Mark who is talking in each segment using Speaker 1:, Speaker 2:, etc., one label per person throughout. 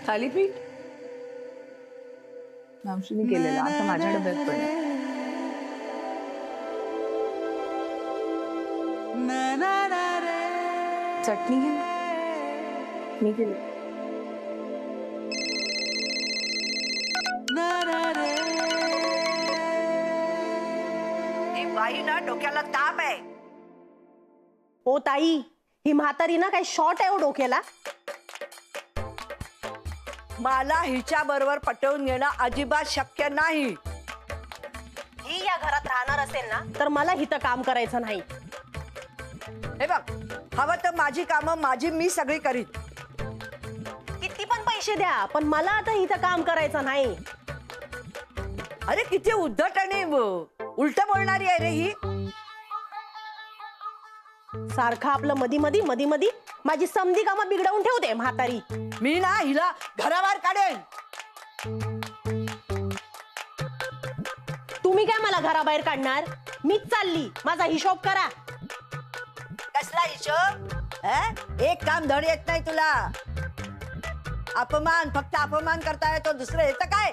Speaker 1: थालीपीठ मावशीने केलेलं आता माझ्या डब्यात पण आहे. चटणी घे मी केली.
Speaker 2: बाई ना डोक्याला ताप आहे.
Speaker 3: ओ ताई, ही म्हातारी ना काही शॉर्ट आहे ओ डोक्याला.
Speaker 2: मला हिच्या बरोबर पटवून घेणं अजिबात शक्य नाही.
Speaker 3: ही या घरात राहणार असेल ना तर मला हिथं काम करायचं नाही.
Speaker 2: हे बघ, हवं तर माझी कामं मी सगळी करीन.
Speaker 3: किती पण पैसे द्या, पण मला आता इथं काम करायचं नाही.
Speaker 2: अरे किती उद्धट आणि उलट बोलणारी आहे रे ही.
Speaker 3: सारखं आपलं मधी मधी मधी मधी माझी समधी कामं बिघडवून ठेवते म्हातारी.
Speaker 2: मी ना हिला घराबाहेर काढेन.
Speaker 3: तुम्ही काय मला घराबाहेर काढणार? मीच चालली, माझा हिशोब करा.
Speaker 2: कसला हिशोब? एक काम धड येत नाही तुला. अपमान, फक्त अपमान करता येतो, दुसरं येतं काय?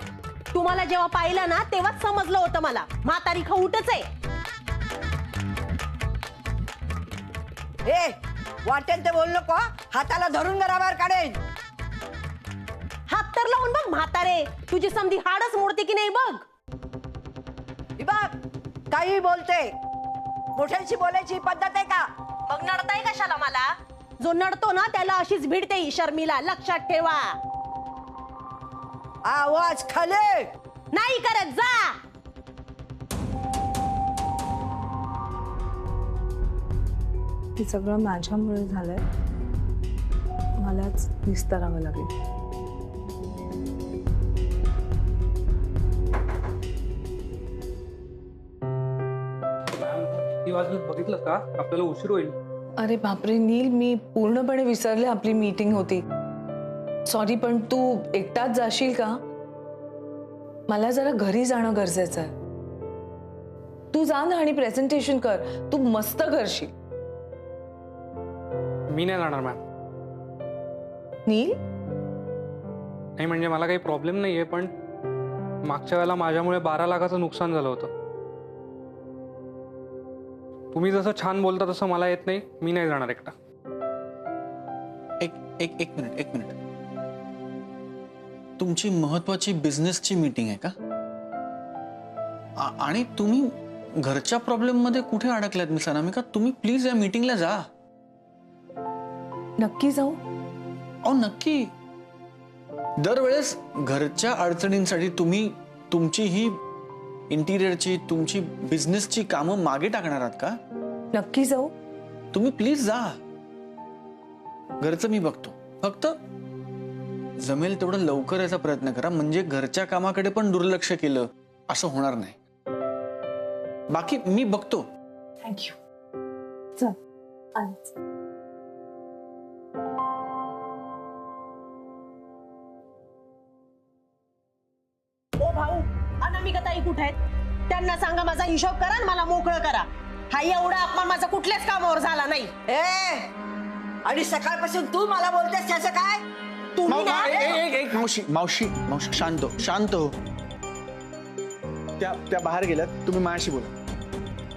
Speaker 3: तुम्हाला जेव्हा पाहिलं ना तेव्हाच समजलं होतं मला म्हातारी खाऊटच आहे.
Speaker 2: ए, वाटेल ते बोल नको. हाताला धरून घराबाहेर काढेन.
Speaker 3: हात तर लावून बघ म्हातारे, तुझी समधी हाडच मोडते की नाही बघ.
Speaker 2: ही बघ, काही बोलते. मोठ्यांशी बोलायची पद्धत आहे का?
Speaker 3: बघ नडताय कशाला मला? जो नडतो ना त्याला अशीच भिडते ही शर्मिला, लक्षात ठेवा.
Speaker 2: आवाज खाली
Speaker 3: नाही करत जा.
Speaker 1: हे सगळं माझ्यामुळे झालंय. मलाच निस्तारावं लागेल.
Speaker 4: बघितलं का? आपल्याला उशीर होईल.
Speaker 1: अरे बापरे नील, मी पूर्णपणे विसरले आपली मीटिंग होती. सॉरी, पण तू एकटाच जाशील का? मला जरा घरी जाणं गरजेचं आहे. तू जा ना आणि प्रेझेंटेशन कर. तू मस्त करशील.
Speaker 4: मी नाही जाणार मॅम.
Speaker 1: नील,
Speaker 4: नाही म्हणजे मला काही प्रॉब्लेम नाहीये, पण मागच्या वेळेला माझ्यामुळे 12 लाखाचं नुकसान झालं होतं. तुम्ही जसं छान बोलता तसं मला येत नाही. मी नाही जाणार एकटा.
Speaker 5: एक मिनिट. तुमची महत्वाची बिझनेसची मीटिंग आहे का? आणि तुम्ही घरच्या प्रॉब्लेम मध्ये कुठे अडकल्यात मिस अनामिका? तुम्ही प्लीज या मीटिंगला जा.
Speaker 1: नक्की जाऊ?
Speaker 5: अहो नक्की. दरवेळेस घरच्या अडचणींसाठी तुम्ही तुमची ही इंटिरियरची, तुमची बिझनेसची कामं मागे टाकणार आहात का?
Speaker 1: नक्की जाऊ?
Speaker 5: तुम्ही प्लीज जा. घरचं मी बघतो. फक्त जमेल तेवढं लवकर याचा प्रयत्न करा, म्हणजे घरच्या कामाकडे पण दुर्लक्ष केलं असं होणार नाही. बाकी मी बघतो.
Speaker 1: थँक्यू. चल
Speaker 3: ओ भाऊ, अनामिका ताई कुठे आहेत? त्यांना सांगा माझा हिशोब करा आणि मला मोकळं करा. हा एवढा अपमान माझा कुठल्याच कामावर झाला नाही.
Speaker 2: आणि सकाळपासून तू मला बोलतेस त्याचं काय?
Speaker 3: तुम्ही ना
Speaker 5: मावशी शांत हो. त्या बाहेर गेल्यात, तुम्ही माझ्याशी बोला.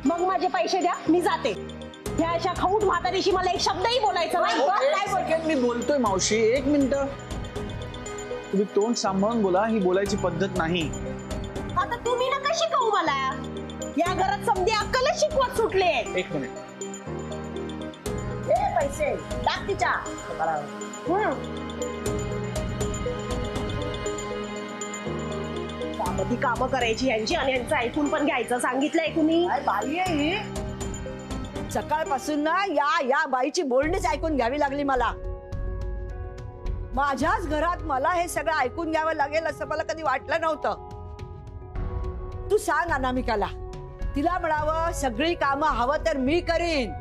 Speaker 3: मग माझे पैसे द्या, मी जाते. ह्या अशा खाऊट म्हातारीशी मला एक शब्दही बोलायचं नाही.
Speaker 5: काय बोलते? मी बोलतोय मावशी, एक मिनिट. तुम्ही तोंड सांभाळून बोला. ही बोलायची पद्धत नाही.
Speaker 3: आता तुम्ही ना कशी खाऊ मला? या घरात समधी अक्कलच शिकवत सुटले.
Speaker 5: एक मिनिट.
Speaker 3: पैसे लागतीच्या ती कामं करायची यांची आणि यांचं ऐकून पण घ्यायचं. सांगितलंय तुम्ही?
Speaker 2: बाई आहे ही. सकाळपासून ना या बाईची बोलणीच ऐकून घ्यावी लागली मला. माझ्याच घरात मला हे सगळं ऐकून घ्यावं लागेल असं मला कधी वाटलं नव्हतं. तू सांग अनामिकाला, तिला म्हणावं सगळी कामं हवं तर मी करीन,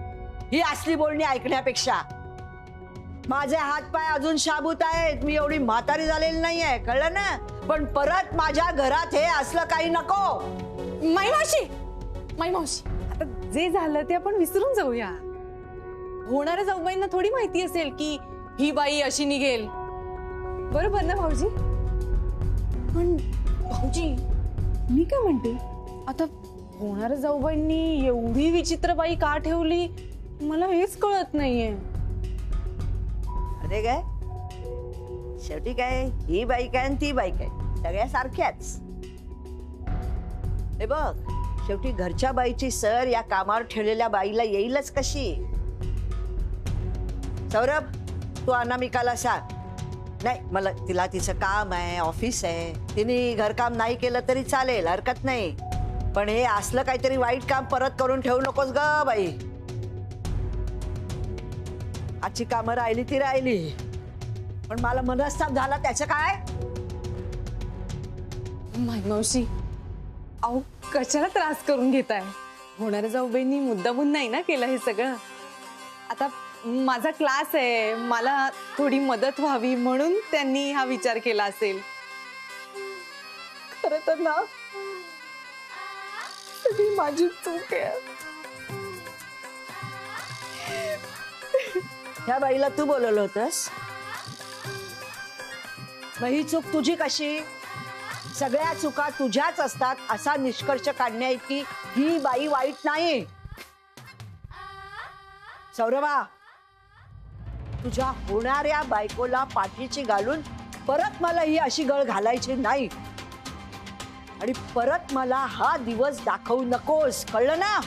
Speaker 2: ही असली बोलणी ऐकण्यापेक्षा. माझे हात पाय अजून शाबूत आहेत. मी एवढी म्हातारी झालेली नाहीये, कळलं ना? पण परत माझ्या घरात हे असलं काही नको.
Speaker 1: माई मावशी, आता जे झालं ते आपण विसरून जाऊया. होणाऱ्या जाऊबाईंना थोडी माहिती असेल की ही बाई अशी निघेल. बरोबर ना भाऊजी? पण भाऊजी, मी काय म्हणते, आता होणाऱ्या जाऊबाईंनी एवढी विचित्र बाई का ठेवली मला हेच कळत नाहीये.
Speaker 2: अरे काय शेवटी काय ही बाई काय आणि ती बाई काय सगळ्या सारख्याच. हे बघ, शेवटी घरच्या बाईची सर या कामावर ठेवलेल्या बाईला येईलच कशी. सौरभ, तू अनामिकाला सांग. नाही, मला तिला तिचं काम आहे, ऑफिस आहे, तिने घरकाम नाही केलं तरी चालेल, हरकत नाही, पण हे असलं काहीतरी वाईट काम परत करून ठेवू नकोस ग बाई. आजची कामं राहिली ती राहिली, पण मला मनस्ताप झाला त्याचं काय.
Speaker 1: मावशी, अहो कशाला त्रास करून घेताय? होणाऱ्या जाऊबाईंनी मुद्दामून नाही ना केलं हे सगळं. आता माझा क्लास आहे, मला थोडी मदत व्हावी म्हणून त्यांनी हा विचार केला असेल. खरं तर ना सगळी माझी चूक आहे.
Speaker 2: ह्या बाईला तू बोलवलं होतस, मग ही चूक तुझी कशी? सगळ्या चुका तुझ्याच असतात असा निष्कर्ष काढण्या इतकी ही बाई वाईट नाही. सौरभा, तुझ्या होणाऱ्या बायकोला पाठीची घालून परत मला ही अशी गळ घालायची नाही, आणि परत मला हा दिवस दाखवू नकोस, कळलं ना?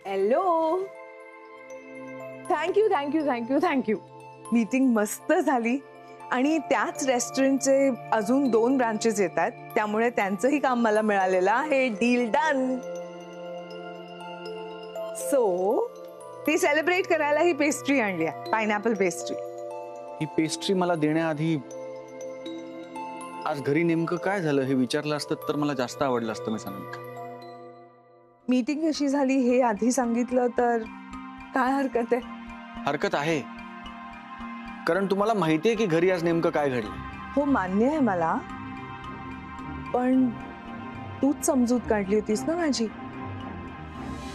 Speaker 1: Hello, thank you thank you thank you thank you. Meeting मस्त झाली आणि त्याच रेस्टॉरंटचे अजून 2 ब्रांचेस येत आहेत, त्यामुळे त्यांचंही काम मला मिळालेलं आहे. Deal done. सो ती सेलिब्रेट करायला ही पेस्ट्री आणली आहे, पायनॅपल पेस्ट्री.
Speaker 5: ही पेस्ट्री मला देण्याआधी आज घरी नेमकं काय झालं हे विचारलं असतं तर मला जास्त आवडलं असतं. मी सांग,
Speaker 1: मीटिंग कशी झाली हे आधी सांगितलं तर काय हरकत आहे?
Speaker 5: हरकत आहे, कारण तुम्हाला माहितीये की घरी आज नेमकं काय घडलं.
Speaker 1: हो, मान्य आहे मला, पण तूच समजूत काढली होतीस ना माझी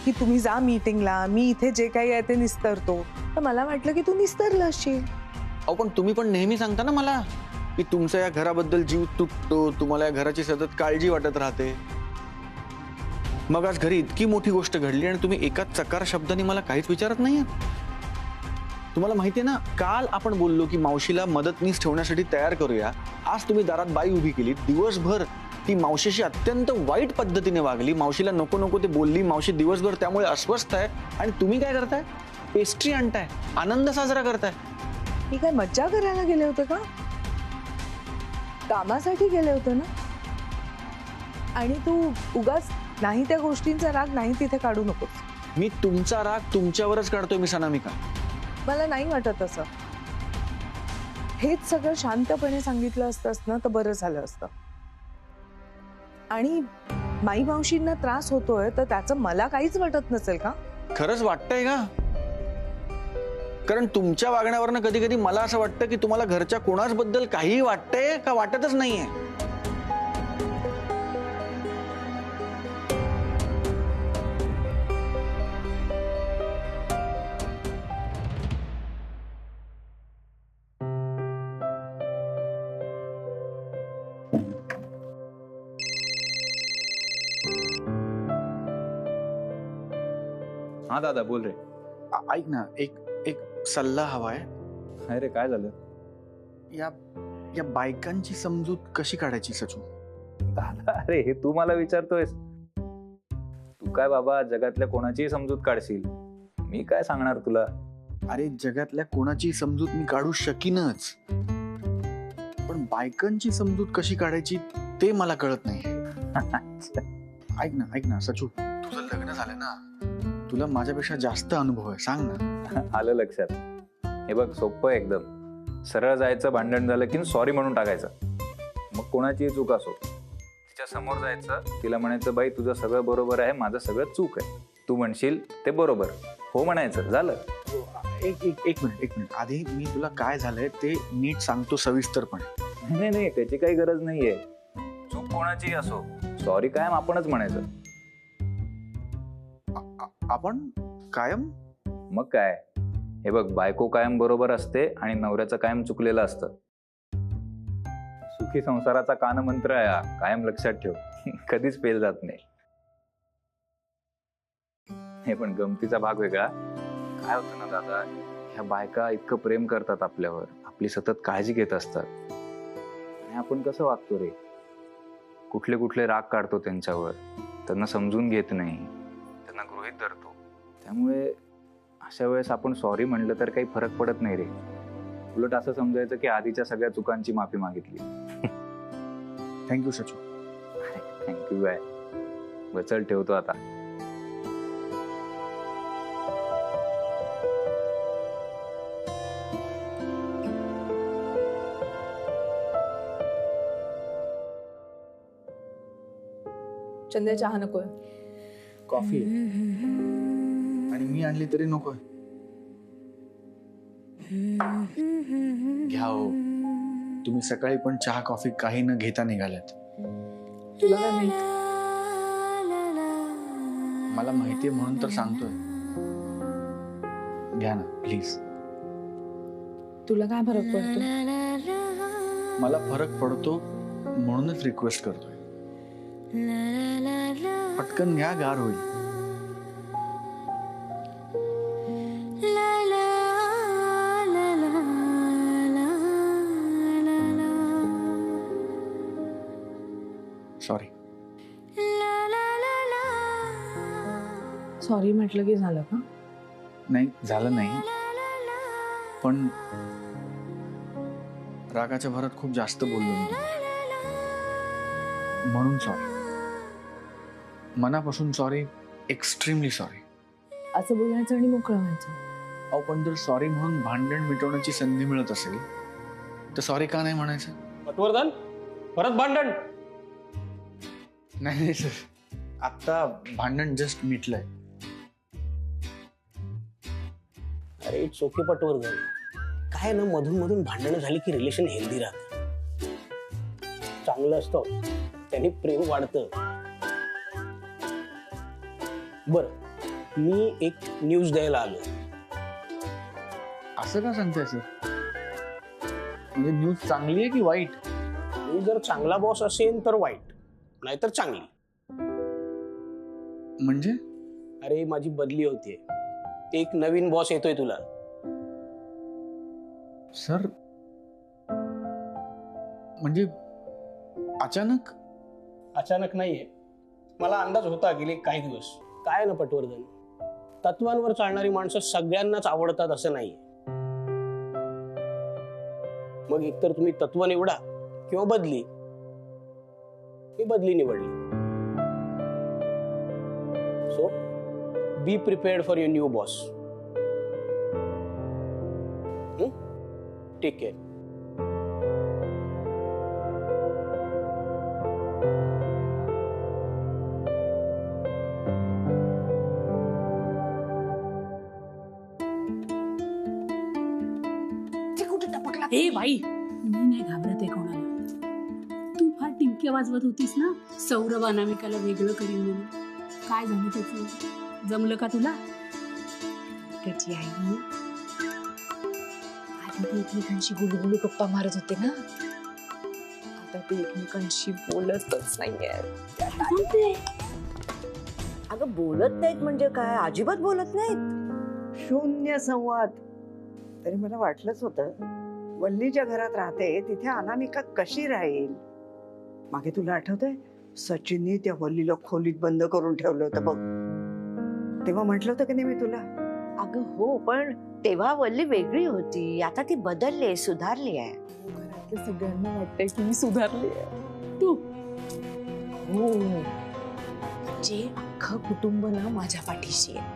Speaker 1: की तुम्ही जा मीटिंगला, मी इथे जे काही आहे ते निस्तरतो. तर मला वाटलं की तू निस्तरला असशील.
Speaker 5: अहो, पण तुम्ही पण नेहमी सांगता ना मला की तुमच्या या घराबद्दल जीव तुटतो, तुम्हाला या घराची सतत काळजी वाटत राहते. मग आज घरी इतकी मोठी गोष्ट घडली आणि तुम्ही एकाच चकार शब्दाने मला काहीच विचारत नाहीये. तुम्हाला माहितीये ना, काल आपण बोललो की मावशीला मदतनीस ठेवण्यासाठी तयार करूया. आज तुम्ही दारात बाई उभी केली, दिवसभर ती मावशीशी अत्यंत वाईट पद्धतीने वागली, मावशीला नको नको ते बोलली, मावशी दिवसभर त्यामुळे अस्वस्थ आहे, आणि तुम्ही काय करताय? पेस्ट्री आणताय, आनंद साजरा करताय.
Speaker 1: मी काय मज्जा करायला गेले होते का? कामासाठी गेले होते ना. आणि तू उगाच नाही त्या गोष्टींचा राग नाही तिथे काढू नकोस.
Speaker 5: मी तुमचा राग तुमच्यावरच काढतोय मिस अनामिका.
Speaker 1: मला नाही वाटत असं. हेच सगळं शांतपणे सांगितलं असतंस ना तर बरं झालं असतं. आणि माई मावशींना त्रास होतोय तर त्याचं मला काहीच वाटत नसेल का?
Speaker 5: खरंच वाटतंय का? कारण तुमच्या वागण्यावरनं कधी कधी मला असं वाटतं की तुम्हाला घरच्या कोणाच बद्दल काही वाटतंय का वाटतच नाहीये.
Speaker 6: हा दादा, बोल रे.
Speaker 5: ऐक ना, एक सल्ला हवाय.
Speaker 6: अरे काय झालं?
Speaker 5: या बायकांची समजूत कशी काढायची सचू?
Speaker 6: दादा, अरे हे तू मला विचारतोयस? तू काय बाबा जगातल्या कोणाचीही समजूत काढशील, मी काय सांगणार तुला?
Speaker 5: अरे जगातल्या कोणाची समजूत मी काढू शकीनच, पण बायकांची समजूत कशी काढायची ते मला कळत नाही. ऐक ना सचू, तुझं लग्न झालं ना, तुला माझ्यापेक्षा जास्त अनुभव आहे, सांग ना.
Speaker 6: आलं लक्षात. हे बघ, सोपं एकदम. सरळ जायचं, भांडण झालं की सॉरी म्हणून टाकायचं. मग कोणाची चूक असो, तिच्या समोर जायचं, तिला म्हणायचं बाई तुझं सगळं बरोबर आहे, माझं सगळं चूक आहे. तू म्हणशील ते बरोबर, हो म्हणायचं, झालं.
Speaker 5: एक मिनिट आधी मी तुला काय झालंय ते नीट सांगतो सविस्तरपणे.
Speaker 6: नाही त्याची काही गरज नाहीये. चूक कोणाची असो, सॉरी कायम आपणच म्हणायचं.
Speaker 5: आपण कायम?
Speaker 6: मग काय, हे बघ, बायको कायम बरोबर असते आणि नवऱ्याचं कायम चुकलेलं असतं. सुखी संसाराचा कानमंत्र आहे हा, कायम लक्षात ठेव. कधीच फेल जात नाही. हे पण गमतीचा भाग वेगळा. काय होतं ना दादा, ह्या बायका इतकं प्रेम करतात आपल्यावर, आपली सतत काळजी घेत असतात, आणि आपण कसं वागतो रे, कुठले कुठले राग काढतो त्यांच्यावर, त्यांना समजून घेत नाही, त्यांना गृहीत धरतो. त्यामुळे अशा वेळेस आपण सॉरी म्हणलं तर काही फरक पडत नाही रे. उलट असं समजायचं की आधीच्या सगळ्या चुकांची माफी मागितली.
Speaker 5: थँक्यू सचू.
Speaker 6: Thank you bye. बचल ठेवतो आता.
Speaker 1: चंद्या चहा नकोय?
Speaker 5: कॉफी आणि मी आणली तरी नकोय. घ्या हो, तुम्ही सकाळी पण चहा कॉफी काही न घेता निघाल्यात.
Speaker 1: तुला काय माहित?
Speaker 5: मला माहितीये म्हणून तर सांगतोय. घ्या ना प्लीज.
Speaker 1: तुला काय फरक पडतो?
Speaker 5: मला फरक पडतो म्हणूनच रिक्वेस्ट करतोय. पटकन घ्या, गार होईल. सॉरी.
Speaker 1: सॉरी म्हटलं की झालं का?
Speaker 5: नाही झालं नाही, पण रागाच्या भरात खूप जास्त बोललो मी, म्हणून सॉरी. मनापासून सॉरी, एक्स्ट्रीमली सॉरी.
Speaker 1: असं बोलायचं आणि मोकळं व्हायचं.
Speaker 5: अहो पण जर सॉरी म्हणून भांडण मिटवण्याची संधी मिळत असेल तर सॉरी का नाही म्हणायचं?
Speaker 7: पटवर्धन, परत भांडण?
Speaker 5: नाही सर, आता भांडण जस्ट मिटलंय.
Speaker 7: अरे इट्स ओके पटवर्धन. काय ना, मधून मधून भांडणं झाली की रिलेशन हेल्दी राहत, चांगलं असतं, त्यांनी प्रेम वाढतं. बर, मी एक न्यूज द्यायला आलो.
Speaker 5: असं का सांगताय सर? म्हणजे न्यूज चांगली आहे की वाईट?
Speaker 7: मी जर चांगला बॉस असेल तर वाईट, नाहीतर चांगली.
Speaker 5: म्हणजे?
Speaker 7: अरे माझी बदली होतीये, एक नवीन बॉस येतोय तुला.
Speaker 5: सर म्हणजे अचानक?
Speaker 7: अचानक नाहीये, मला अंदाज होता गेले काही दिवस. काय ना पटवर्धन, तत्वांवर चालणारी माणसं सगळ्यांनाच आवडतात असं नाहीये. मग एकतर तुम्ही तत्व निवडा किंवा बदली. मी बदली निवडली. So be prepared for your new boss. Take care.
Speaker 8: ए बाई, मी नाही घाबरत आहे कोणाला. तू फार टिमक्या वाजवत होतीस ना, सौरभ अनामिकाला वेगळं करीन म्हणून. काय झालं त्याचं? जमलं का तुला?
Speaker 1: त्याची आई आधी ते एकमेकांशी गुलगुलू गप्पा मारत होते ना, आता ते एकमेकांशी बोलतच नाहीये.
Speaker 2: अगं बोलत नाहीत म्हणजे काय? अजिबात बोलत नाहीत. शून्य संवाद. तरी मला वाटलंच होतं, वल्लीच्या घरात राहते तिथे अनामिका कशी राहील. मागे तुला आठवतंय, सचिननी त्या वल्लीला खोलीत बंद करून ठेवलं होतं बघ. तेव्हा म्हटलं होतं की नाही मी तुला?
Speaker 9: अगं हो, पण तेव्हा वल्ली वेगळी होती, आता ती बदलली, सुधारली आहे.
Speaker 1: घरातल्या सगळ्यांना वाटतंय की मी सुधारली आहे.
Speaker 8: तू
Speaker 9: हो, म्हणजे अख्खं कुटुंब ना माझ्या पाठीशी आहे.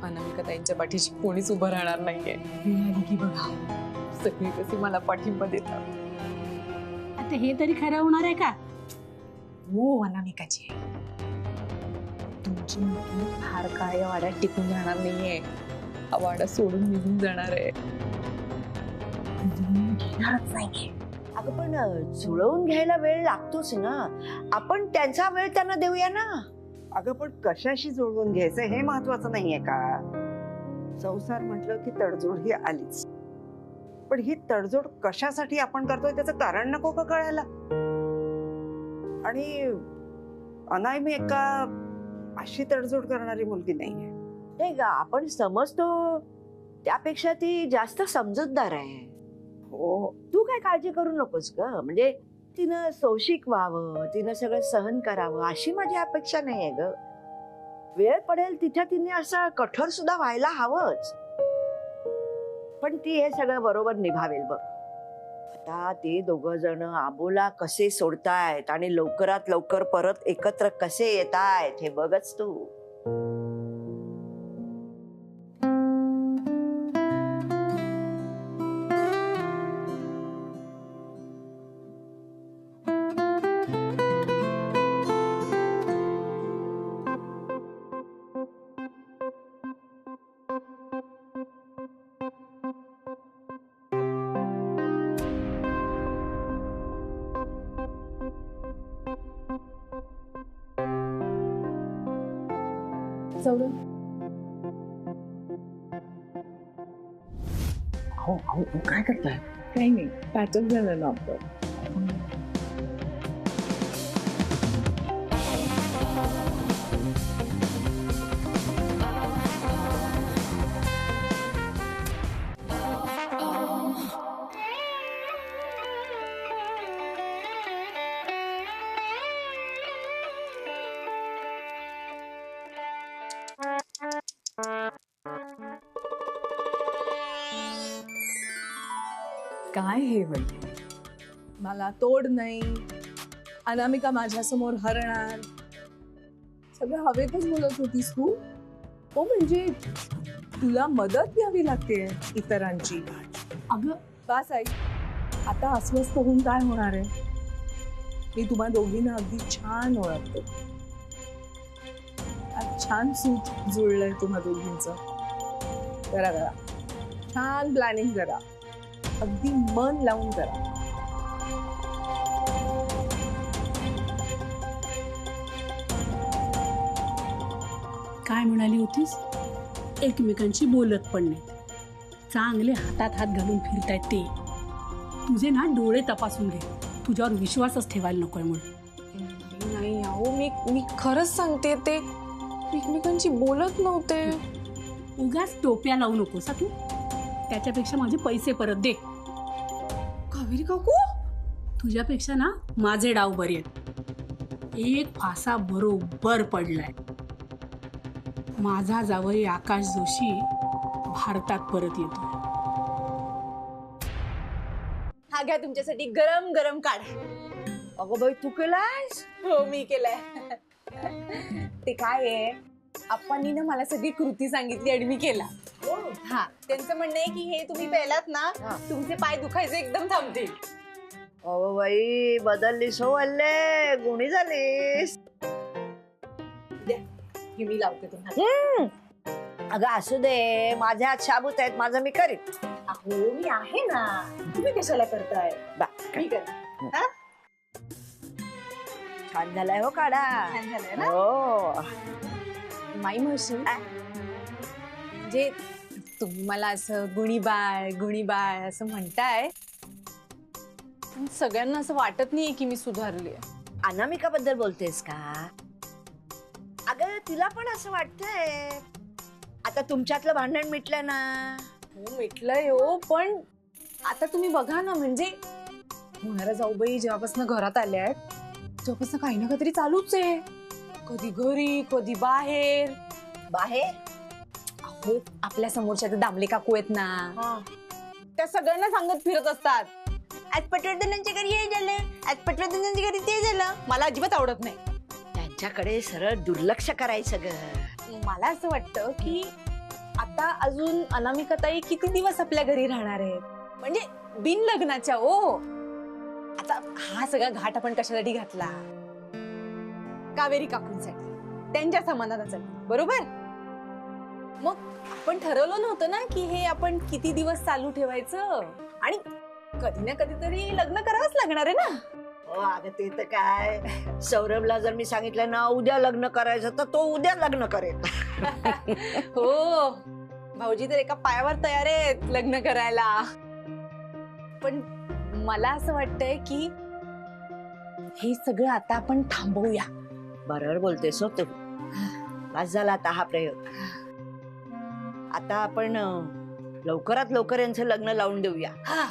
Speaker 1: अनामिका ताईंच्या पाठीशी कोणीच उभं राहणार नाहीये.
Speaker 8: आली की बघा,
Speaker 1: सगळी कशी मला पाठिंबा देतात.
Speaker 8: आता हे तरी खरं होणार आहे का?
Speaker 1: हो अनामिकाची आई. तुमची मुलगी फार काळ या वाड्यात टिकून राहणार नाहीये. हा वाडा सोडून निघून जाणार आहे.
Speaker 3: घेणारच नाहीये.
Speaker 2: अगं पण जुळवून घ्यायला वेळ लागतोच ना. आपण त्यांचा वेळ त्यांना देऊया ना.
Speaker 10: अगं पण कशाशी जुळवून घ्यायचं हे महत्वाचं नाहीये का? संसार म्हटलं की तडजोड ही आलीच, पण ही तडजोड कशासाठी आपण करतोय त्याचं कारण नको का कळायला? आणि अनामिका अशी तडजोड करणारी मुलगी नाहीये.
Speaker 2: नाही ग, आपण समजतो त्यापेक्षा ती जास्त समजूतदार आहे.
Speaker 10: हो,
Speaker 2: तू काय काळजी करू नकोस ग. म्हणजे तिनं सौशिक व्हावं, तिनं सगळं सहन करावं अशी माझी अपेक्षा नाहीये ग. वेळ पडेल तिथे तिने असं कठोर सुद्धा व्हायला हवंच, पण ती हे सगळं बरोबर निभावेल बघ. आता ते दोघं जण आबोला कसे सोडतायत आणि लवकरात लवकर परत एकत्र कसे येतायत हे बघच तू.
Speaker 1: सौरभ,
Speaker 7: काय करताय?
Speaker 1: काही नाही, पॅचअप झालं ना आपलं. काय हे वल्ली, मला तोड नाही, अनामिका माझ्यासमोर हरणार, सगळं हवेतच बोलत होतीस तू. हो म्हणजे तुला मदत घ्यावी लागते इतरांची. अगं बस आई, आता अस्वस्थ होऊन काय होणार आहे? मी तुम्हा दोघींना अगदी छान ओळखतो. आज छान सूत जुळलंय तुम्हा दोघींचं. करा करा, छान प्लॅनिंग करा, अगदी मन लावून करा.
Speaker 8: काय म्हणाली होतीस? एकमेकांशी बोलत पण नाही, चांगले हातात हात घालून फिरतायत ते. तुझे ना डोळे तपासून घे, तुझ्यावर विश्वासच ठेवायला नकोय म्हणून.
Speaker 1: नाही अहो, मी खरंच सांगते, ते एकमेकांशी बोलत नव्हते.
Speaker 8: उगाच टोप्या लावू नकोस तू. त्याच्यापेक्षा माझे पैसे परत दे.
Speaker 1: कावेरी काकू,
Speaker 8: तुझ्यापेक्षा ना माझे डाव बरे आहेत. एक फासा बरोबर पडलाय. माझा जावई आकाश जोशी भारतात परत येतोय.
Speaker 3: हा घ्या तुमच्यासाठी गरम गरम काढा.
Speaker 2: अगं बाई, तू केलायस?
Speaker 3: हो मी केलंय. ते काय आहे, आप्पांनी ना मला सगळी कृती सांगितली आणि मी केला. हा, त्यांचं म्हणणं आहे की हे तुम्ही पेलात ना तुमचे पाय दुखायचे एकदम थांबतील.
Speaker 2: अगं बाई, बदललीस हो वल्ले, गुणी झालीस.
Speaker 3: हे मी लावते तुम्हाला.
Speaker 2: अगं असू दे, माझ्या हात शाबूत आहेत, माझं मी करीन.
Speaker 3: अहो मी आहे ना, तुम्ही कशाला करताय? ठीक आहे.
Speaker 2: छान झालाय हो काढा.
Speaker 3: छान झालंय ना?
Speaker 2: हो.
Speaker 1: माई म्हशी, जे तुम्ही मला असं गुणीबाळ असं म्हणताय, पण सगळ्यांना असं वाटत नाहीये की मी सुधारले.
Speaker 2: अनामिका बद्दल बोलतेस का? अगं तिला पण असं वाटतंय. आता तुमच्यातलं भांडण मिटलं ना?
Speaker 1: हो मिटलंय हो, पण आता तुम्ही बघा ना, म्हणजे होणाऱ्या जाऊबाई जेव्हापासून घरात आल्या आहेत तेव्हापासून काही ना काहीतरी चालूच आहे. कधी घरी, कधी बाहेर.
Speaker 2: बाहेर?
Speaker 1: अहो, आपल्या समोरच्या त्या दामले काकू आहेत ना, त्या सगळ्यांना सांगत फिरत असतात,
Speaker 3: आज पटवर्धनांच्या घरी हे झालं, आज पटवर्धनांच्या घरी ते झालं. मला अजिबात आवडत नाही.
Speaker 2: त्यांच्याकडे सरळ दुर्लक्ष करायचं ग.
Speaker 1: मला असं वाटतं की आता अजून अनामिकाताई किती दिवस आपल्या घरी राहणार आहेत, म्हणजे बिन लग्नाच्या. ओ आता हा सगळा घाट आपण कशासाठी घातला?
Speaker 3: कावेरी काकूंसाठी, त्यांच्या समाधानासाठी, बरोबर? मग आपण ठरवलं नव्हतं ना की हे आपण किती दिवस चालू ठेवायचं, आणि कधी ना कधीतरी लग्न करावंच लागणार आहे ना.
Speaker 2: हो अगं ते तर काय, सौरभला जर मी सांगितलं ना उद्या लग्न करायचं तर तो उद्या लग्न करेल.
Speaker 3: हो, भाऊजी तर एका पायावर तयार आहेत लग्न करायला. पण मला असं वाटतंय की हे सगळं आता आपण थांबवूया.
Speaker 2: बरोबर बोलतेस हो तू. बस झाला आता हा प्रयोग. आता आपण लवकरात लवकर यांचं लग्न लावून देऊया.
Speaker 3: हा